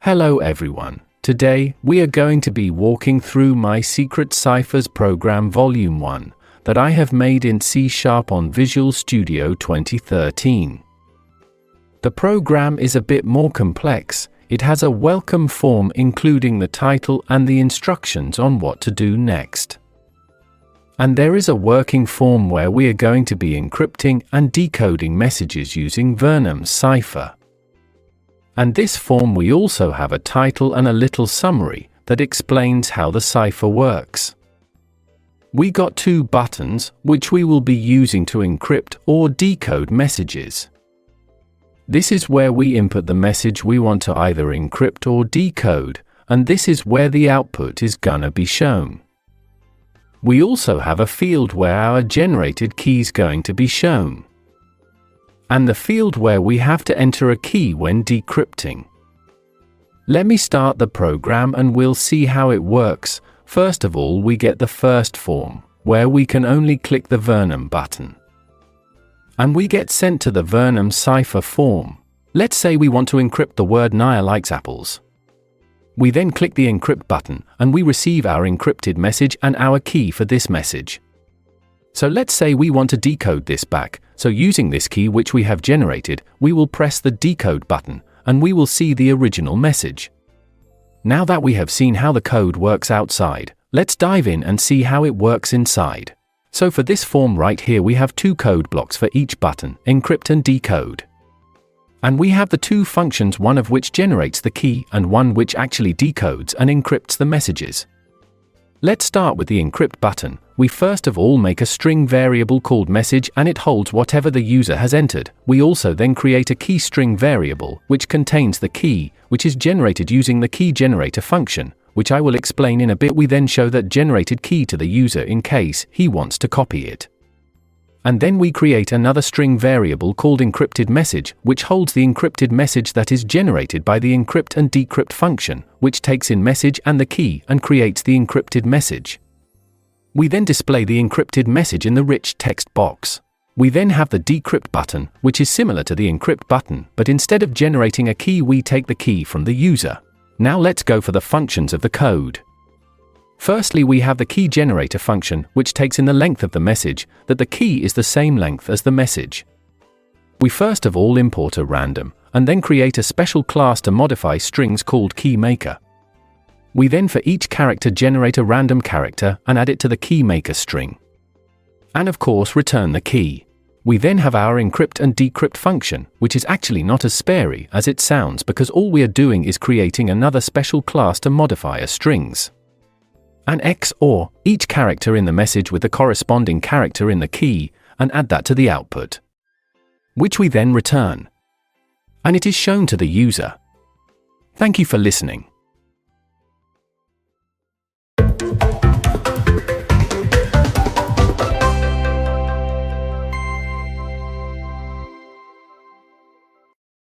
Hello everyone. Today, we are going to be walking through my secret Ciphers program Volume 1 that I have made in C# on Visual Studio 2013. The program is a bit more complex. It has a welcome form including the title and the instructions on what to do next. And there is a working form where we are going to be encrypting and decoding messages using Vernan's cipher. And this form we also have a title and a little summary that explains how the cipher works. We got two buttons which we will be using to encrypt or decode messages. This is where we input the message we want to either encrypt or decode, and this is where the output is gonna be shown. We also have a field where our generated key is going to be shown, and the field where we have to enter a key when decrypting. Let me start the program and we'll see how it works. First of all, we get the first form, where we can only click the Vernan button. And we get sent to the Vernan cipher form. Let's say we want to encrypt the word Naya likes apples. We then click the encrypt button and we receive our encrypted message and our key for this message. So let's say we want to decode this back. So using this key which we have generated, we will press the decode button, and we will see the original message. Now that we have seen how the code works outside, let's dive in and see how it works inside. So for this form right here we have two code blocks for each button, encrypt and decode. And we have the two functions, one of which generates the key and one which actually decodes and encrypts the messages. Let's start with the encrypt button. We first of all make a string variable called message and it holds whatever the user has entered. We also then create a key string variable which contains the key, which is generated using the key generator function, which I will explain in a bit. We then show that generated key to the user in case he wants to copy it. And then we create another string variable called encrypted message, which holds the encrypted message that is generated by the encrypt and decrypt function, which takes in message and the key and creates the encrypted message. We then display the encrypted message in the rich text box. We then have the decrypt button, which is similar to the encrypt button, but instead of generating a key we take the key from the user. Now let's go for the functions of the code. Firstly, we have the key generator function, which takes in the length of the message, that the key is the same length as the message. We first of all import a random, and then create a special class to modify strings called keymaker. We then for each character generate a random character and add it to the keymaker string. And of course return the key. We then have our encrypt and decrypt function, which is actually not as sparey as it sounds because all we are doing is creating another special class to modify a strings. An XOR each character in the message with the corresponding character in the key and add that to the output, which we then return. And it is shown to the user. Thank you for listening.